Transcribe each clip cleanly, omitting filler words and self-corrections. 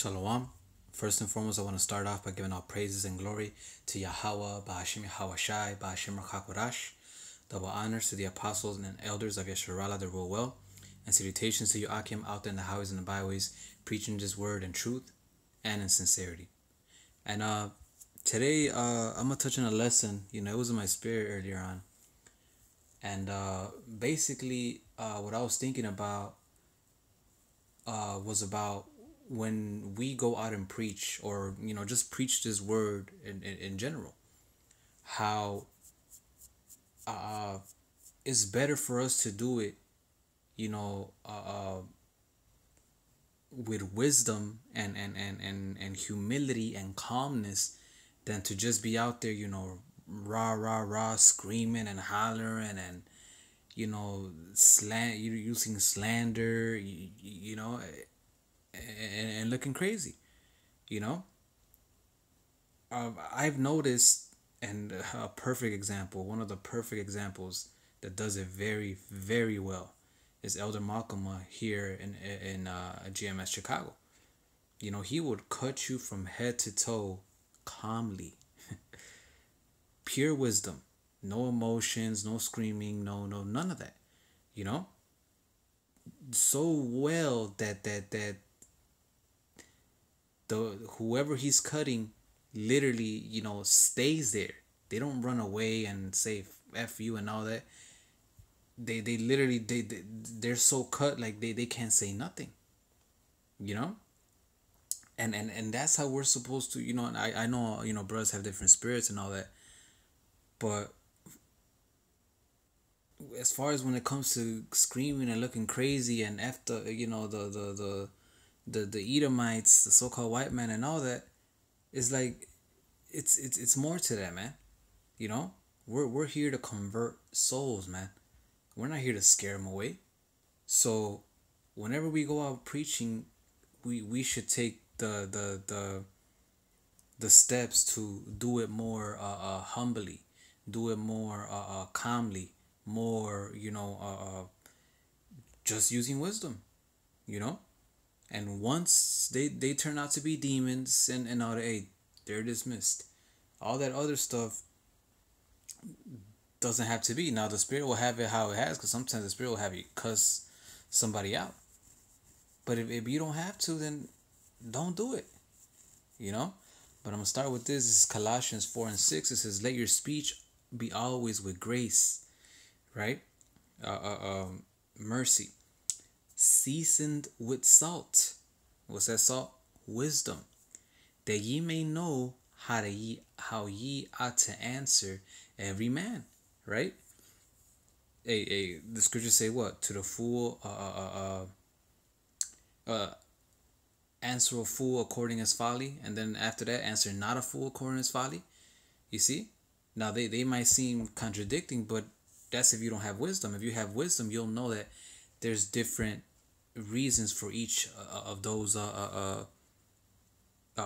Shalom. First and foremost, I want to start off by giving all praises and glory to Yahweh, Ba'ashim Yahweh Shai, Ba'ashim Rakakwarash. Double honors to the apostles and elders of Yeshurala that rule well, and salutations to you, Akim, out there in the highways and the byways, preaching this word in truth and in sincerity. And today, I'm gonna touch on a lesson. It was in my spirit earlier on, and basically, what I was thinking about was about when we go out and preach, or just preach this word in general, how it's better for us to do it, you know, with wisdom and humility and calmness, than to just be out there, rah rah rah, screaming and hollering and using slander, and looking crazy. You know, I've noticed, and a perfect example, one of the perfect examples that does it very very well, is Elder Malcolm here in GMS Chicago. He would cut you from head to toe calmly, pure wisdom, no emotions, no screaming, no none of that. You know, so well that the whoever he's cutting literally stays there. They don't run away and say f you and all that. They literally they're so cut, like they can't say nothing. You know, and that's how we're supposed to. And I know brothers have different spirits and all that, but as far as when it comes to screaming and looking crazy and after the Edomites, the so-called white man and all that, it's like it's more to that, man. We're here to convert souls, man. We're not here to scare them away. So whenever we go out preaching, we should take the steps to do it more humbly, do it more calmly, more just using wisdom, you know. And once they turn out to be demons and all that, hey, they're dismissed. All that other stuff doesn't have to be. Now the spirit will have it how it has, because sometimes the spirit will have you cuss somebody out. But if you don't have to, then don't do it. But I'm gonna start with this. This is Colossians 4:6. It says, "Let your speech be always with grace," right? Mercy, seasoned with salt. What's that salt? Wisdom, that ye may know how ye ought to answer every man, right? The scriptures say what? To the fool, answer a fool according as folly, and then after that, answer not a fool according as folly. You see? Now they might seem contradicting, but that's if you don't have wisdom. If you have wisdom, you'll know that there's different reasons for each of those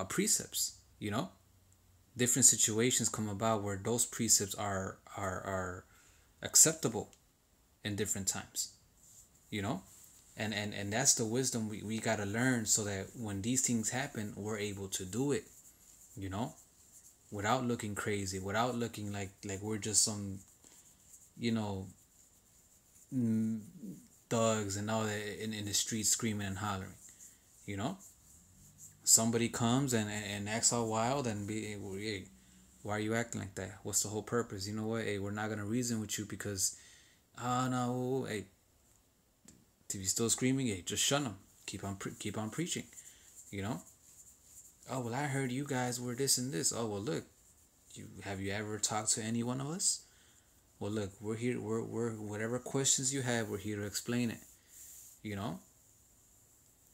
precepts. Different situations come about where those precepts are acceptable in different times. And that's the wisdom we gotta learn, so that when these things happen, we're able to do it, without looking crazy, without looking like we're just some, thugs and all that in the streets screaming and hollering. Somebody comes and acts all wild and be, hey, why are you acting like that? What's the whole purpose? You know what? Hey, we're not gonna reason with you because, no, hey, if you're still screaming, hey, just shun them. Keep on preaching. Oh well, I heard you guys were this and this. Oh well, look, have you ever talked to any one of us? Well, look, we're here. We're whatever questions you have, we're here to explain it. You know,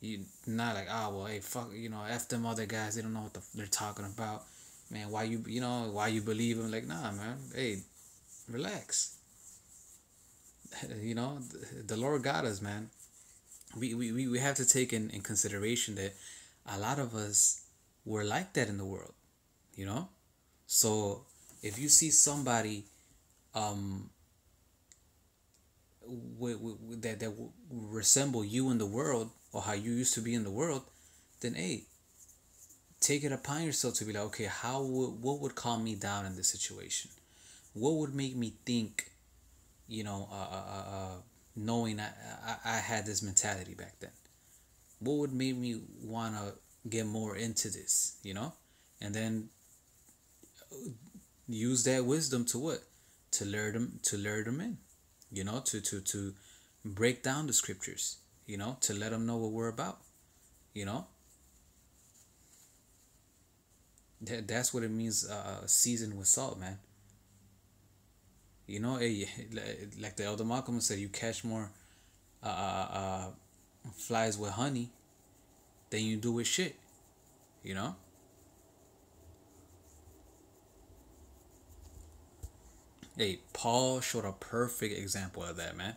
you not like, well, hey, fuck, f them other guys. They don't know what they're talking about, man. Why you believe them? Like, nah, man. Hey, relax. The Lord got us, man. We have to take in consideration that a lot of us were like that in the world. So if you see somebody that resemble you in the world, or how you used to be in the world, then hey, take it upon yourself to be like, okay, what would calm me down in this situation? What would make me think, you know, knowing I had this mentality back then? What would make me want to get more into this, you know? And then use that wisdom to what? To lure them in, you know, to break down the scriptures, you know, to let them know what we're about, you know. That's what it means, seasoned with salt, man. You know, like the Elder Malcolm said, you catch more flies with honey than you do with shit, you know. Hey, Paul showed a perfect example of that, man.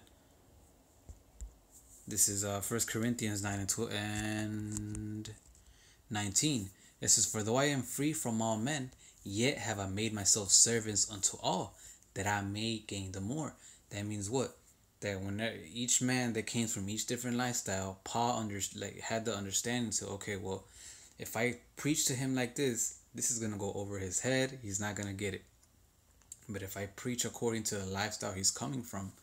This is 1 Corinthians 9 and 2 and 19. It says, "For though I am free from all men, yet have I made myself servants unto all, that I may gain the more." That means what? That when each man that came from each different lifestyle, Paul had the understanding to, okay, well, if I preach to him like this is gonna go over his head. He's not gonna get it. But if I preach according to the lifestyle he's coming from,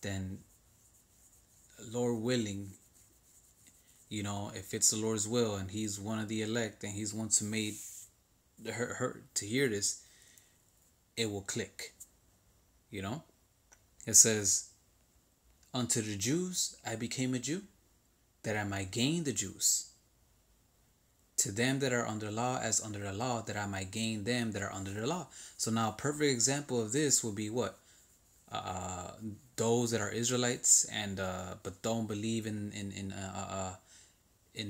then Lord willing, you know, if it's the Lord's will and he's one of the elect and he's one to made her to hear this, it will click. You know? It says, "Unto the Jews I became a Jew, that I might gain the Jews. To them that are under law, as under the law, that I might gain them that are under the law." So now a perfect example of this would be what? Those that are Israelites and but don't believe in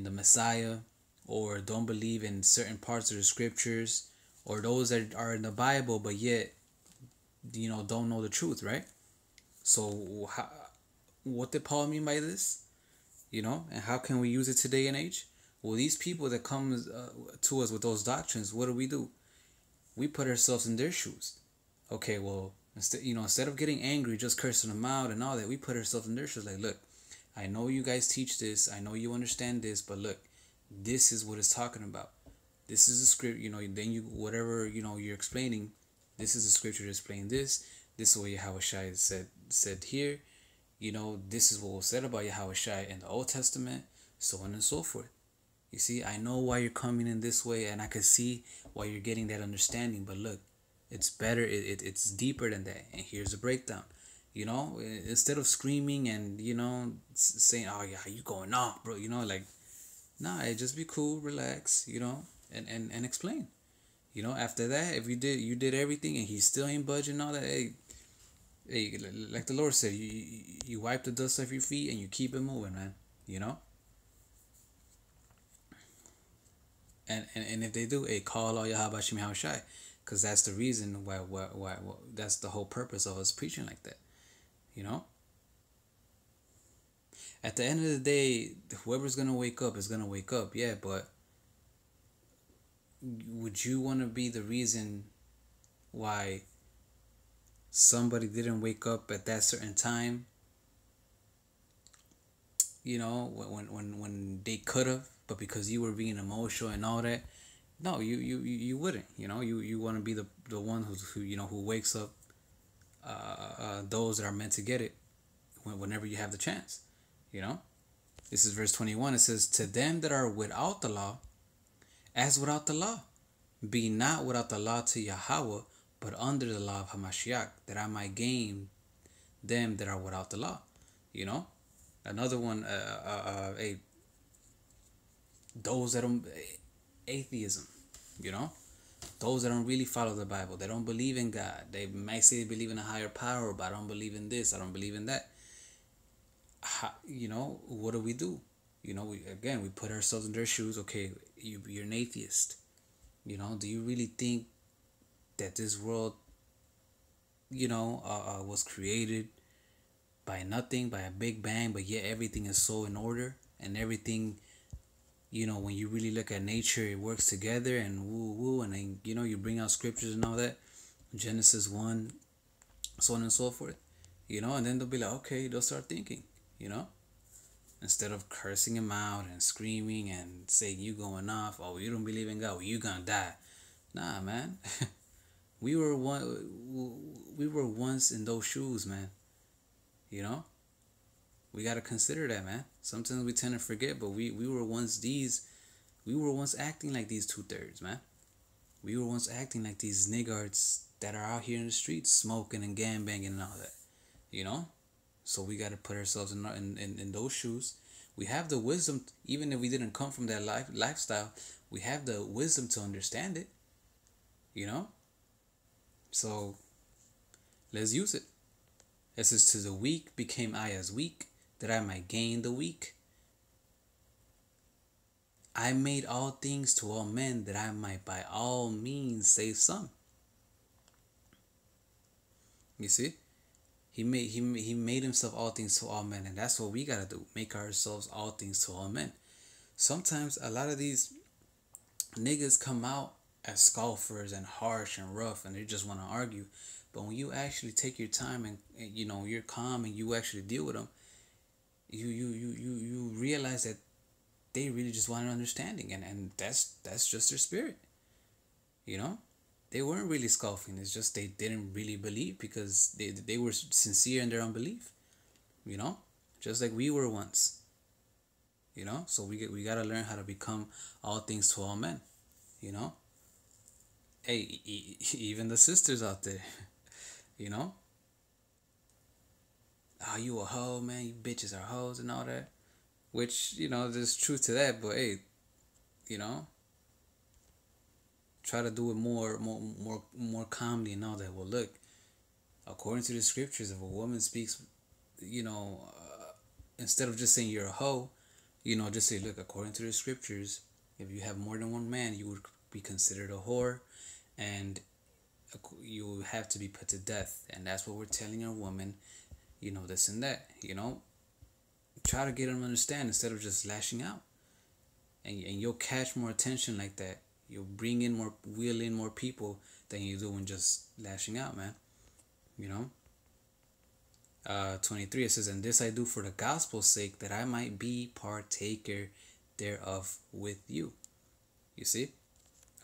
the Messiah, or don't believe in certain parts of the scriptures, or those that are in the Bible but yet, you know, don't know the truth, right? So what did Paul mean by this? You know, and how can we use it today and age? Well, these people that come to us with those doctrines, what do? We put ourselves in their shoes. Okay, well, instead of getting angry, just cursing them out and all that, we put ourselves in their shoes. Like, look, I know you guys teach this, I know you understand this, but look, this is what it's talking about. This is the script, you know. Then you whatever you're explaining, this is the scripture to explain this. This is what Yahushua said here. You know, this is what was said about Yahushua in the Old Testament, so on and so forth. You see, I know why you're coming in this way, and I can see why you're getting that understanding. But look, it's better. It's deeper than that. And here's a breakdown. You know, instead of screaming and saying, "Oh yeah, you going off, bro," like, nah, just be cool, relax, and explain. After that, if you did everything and he still ain't budging, all that, hey, like the Lord said, you wipe the dust off your feet and you keep it moving, man. And if they do, hey, call all Yahweh Shem Shai, because that's the reason why that's the whole purpose of us preaching like that. At the end of the day, whoever's gonna wake up is gonna wake up, yeah, but would you want to be the reason why somebody didn't wake up at that certain time? When they could have, but because you were being emotional and all that, no, you wouldn't. You want to be the one who wakes up those that are meant to get it whenever you have the chance. This is verse 21. It says, "To them that are without the law, as without the law, be not without the law to Yahweh, but under the law of Hamashiach, that I might gain them that are without the law." Another one, those that don't, atheism, those that don't really follow the Bible, they don't believe in God. They might say they believe in a higher power, but I don't believe in this, I don't believe in that. What do? We put ourselves in their shoes. Okay, you're an atheist. Do you really think that this world, was created by nothing, by a big bang, but yet everything is so in order, and everything, when you really look at nature, it works together, and woo, and then, you bring out scriptures and all that, Genesis 1, so on and so forth, and then they'll be like, okay, they'll start thinking, Instead of cursing him out and screaming and saying you going off, oh, you don't believe in God, well, you gonna die. Nah, man. we were we were once in those shoes, man. You know, we gotta consider that, man. Sometimes we tend to forget, but we were once these. We were once acting like these 2/3, man. We were once acting like these niggards that are out here in the streets smoking and gangbanging and all that. You know, so we got to put ourselves in those shoes. We have the wisdom, even if we didn't come from that lifestyle, we have the wisdom to understand it, you know? So let's use it. It says, to the weak became I as weak, that I might gain the weak. I made all things to all men, that I might by all means save some. You see? He made himself all things to all men, and that's what we gotta do. Make ourselves all things to all men. Sometimes a lot of these niggas come out as scoffers and harsh and rough, and they just want to argue. But when you actually take your time and you know you're calm and you actually deal with them, you realize that they really just want an understanding, and that's just their spirit, you know. They weren't really scoffing. It's just they didn't really believe because they were sincere in their unbelief, you know, just like we were once, you know. So we gotta learn how to become all things to all men, you know. Hey, even the sisters out there, you know. Oh, you a hoe, man. You bitches are hoes and all that, which you know there's truth to that. But hey, you know, try to do it more calmly and all that. Well, look, according to the scriptures, if a woman speaks, you know, instead of just saying you're a hoe, you know, just say, look, according to the scriptures, if you have more than one man, you would be considered a whore, and you have to be put to death. And that's what we're telling our woman, you know, this and that, you know. Try to get them to understand instead of just lashing out. And you'll catch more attention like that. You'll bring in more, wheel in more people than you do when just lashing out, man. You know. 23, it says, and this I do for the gospel's sake, that I might be partaker thereof with you. You see?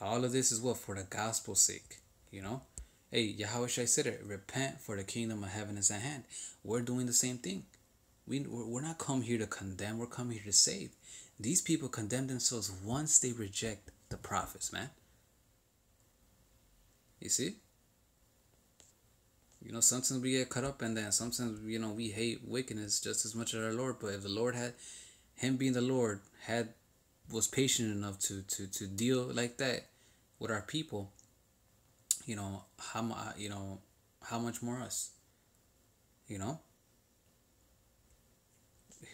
All of this is what? For the gospel's sake. You know? Hey, Yahweh Shai said it, repent, for the kingdom of heaven is at hand. We're doing the same thing. We're not come here to condemn, we're coming here to save. These people condemn themselves once they reject the prophets, man. You see? You know, sometimes we get caught up in that. Sometimes, you know, we hate wickedness just as much as our Lord. But if the Lord had, him being the Lord, was patient enough to deal like that with our people, you know, how much more us? You know?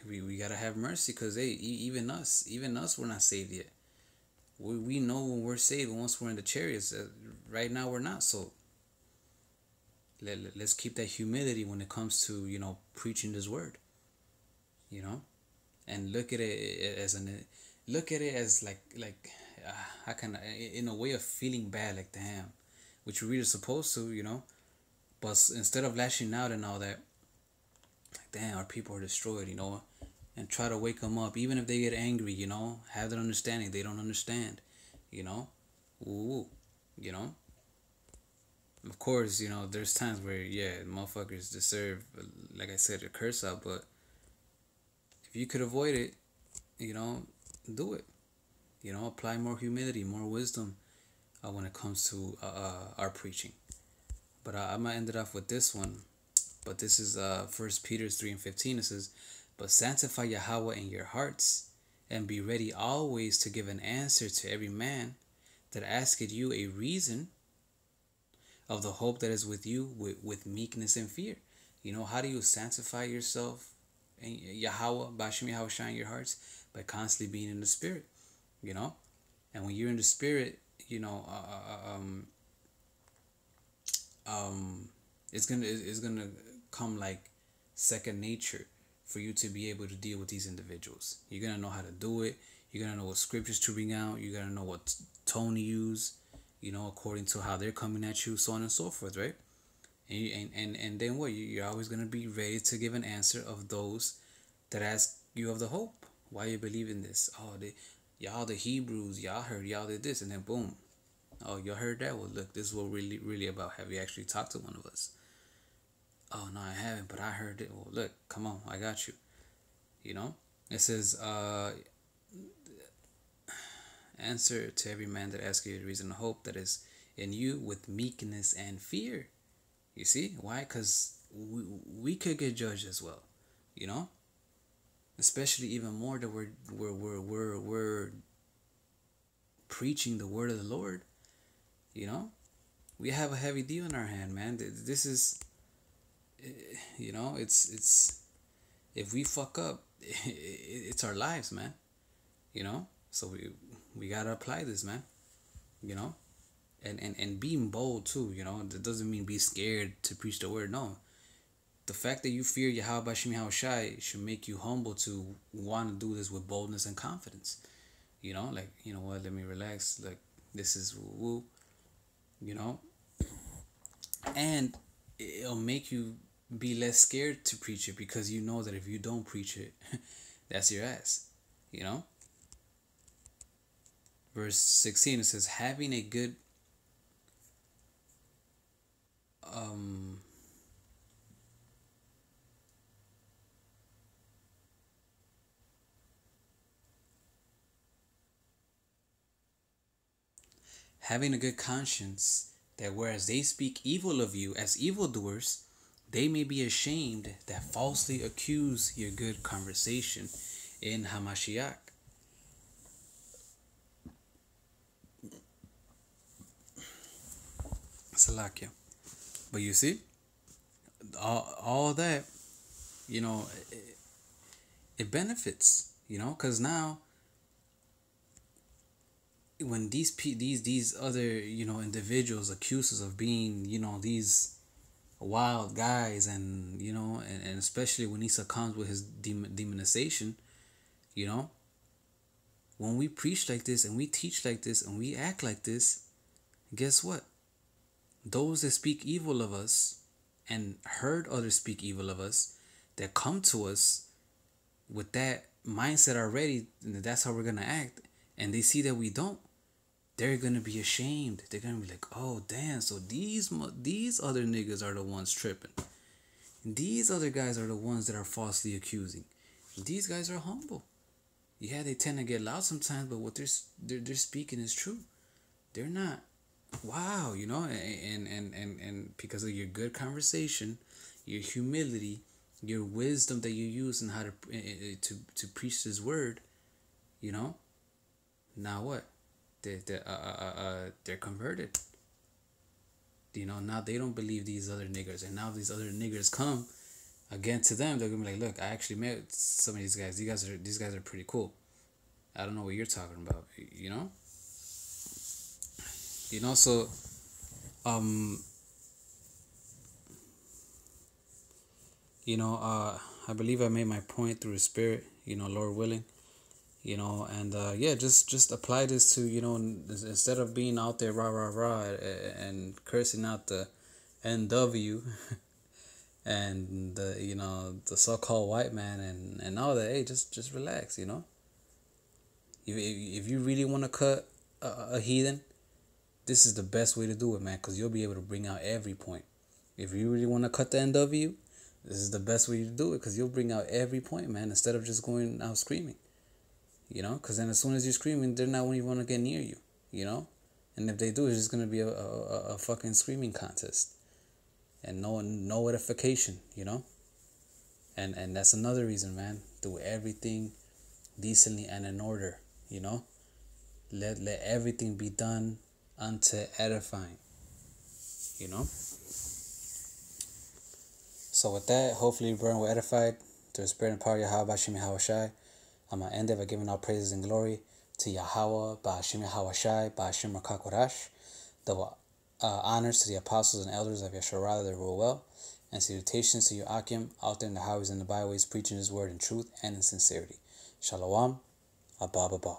We gotta have mercy, because hey, even us, we're not saved yet. We know when we're saved once we're in the chariots. Right now we're not. So let's keep that humility when it comes to, you know, preaching this word, you know, and look at it as like how can in a way of feeling bad, like damn, which we're really supposed to, you know. But instead of lashing out and all that, like damn, our people are destroyed, you know, and try to wake them up, even if they get angry, you know, have that understanding. They don't understand, you know. Ooh, you know. Of course, you know, there's times where, yeah, motherfuckers deserve, like I said, a curse out, but if you could avoid it, you know, do it. You know, apply more humility, more wisdom when it comes to our preaching. But I'm going to end it off with this one. But this is 1 Peter 3:15. It says, but sanctify Yahweh in your hearts, and be ready always to give an answer to every man that asketh you a reason of the hope that is with you with meekness and fear. You know, how do you sanctify yourself and Yahweh, Bashim Yahweh, shine your hearts? By constantly being in the spirit, you know. And when you're in the spirit, you know, it's gonna come like second nature for you to be able to deal with these individuals. You're gonna know how to do it. You're gonna know what scriptures to bring out. You're gonna know what tone to use, you know, according to how they're coming at you, so on and so forth, right? And then what? You're always gonna be ready to give an answer of those that ask you of the hope. Why you believe in this? Oh, y'all the Hebrews, y'all heard y'all did this, and then boom. Oh, y'all heard that? Well, look, this is what really about. Have you actually talked to one of us? Oh no, I haven't, but I heard it. Well, look, come on, I got you. You know, it says, answer to every man that asks you the reason of hope that is in you with meekness and fear. You see why? Because we could get judged as well. You know, especially even more that we're preaching the word of the Lord. You know, we have a heavy deal in our hand, man. This is, you know, it's if we fuck up, it's our lives, man. You know, so we gotta apply this, man. You know, and being bold too. You know, that doesn't mean be scared to preach the word. No, the fact that you fear Yahweh Bashim Yahushai should make you humble to want to do this with boldness and confidence. You know, like, you know what, let me relax. Like, this is woo woo. You know, and it'll make you be less scared to preach it because you know that if you don't preach it, that's your ass. You know, verse 16 it says, having a good having a good conscience, that whereas they speak evil of you as evildoers, they may be ashamed that falsely accuse your good conversation in Hamashiach. Salakia. But you see, all that, you know, it benefits, you know, because now when these other, you know, individuals accuse us of being, you know, these wild guys, and you know, and especially when he succumbs with his demonization, you know, when we preach like this and we teach like this and we act like this, guess what? Those that speak evil of us and heard others speak evil of us, that come to us with that mindset already, and that's how we're gonna act, and they see that we don't, they're gonna be ashamed. They're gonna be like, oh damn, so these other niggas are the ones tripping. These other guys are the ones that are falsely accusing. These guys are humble. Yeah, they tend to get loud sometimes, but what they're speaking is true. They're not. Wow, you know, and because of your good conversation, your humility, your wisdom that you use in how to preach this word, you know, now what? They're converted. You know, now they don't believe these other niggers, and now these other niggers come again to them. They're gonna be like, look, I actually met some of these guys. These guys are pretty cool. I don't know what you're talking about. You know. You know, so you know, I believe I made my point through the Spirit. You know, Lord willing. You know, and yeah, just apply this to, you know, instead of being out there rah rah rah and cursing out the NW and the, you know, the so-called white man and all that. Hey, just relax. You know, if you really want to cut a heathen, this is the best way to do it, man, because you'll be able to bring out every point. If you really want to cut the NW, this is the best way to do it, because you'll bring out every point, man, instead of just going out screaming. You know, because then as soon as you're screaming, they're not even want to get near you, you know? And if they do, it's just going to be a fucking screaming contest. And no edification, you know? And that's another reason, man. Do everything decently and in order, you know? Let everything be done unto edifying, you know? So with that, hopefully everyone were edified through the Spirit and power of Yahweh Bashim Yahushai. I'm going to end it by giving all praises and glory to Yahweh, Ba'ashim Yahushai, Ba'ashim Rakakorash. Double honors to the apostles and elders of Yeshua that rule well. And salutations to you, Akim, out there in the highways and the byways, preaching his word in truth and in sincerity. Shalom, Abba, Abba.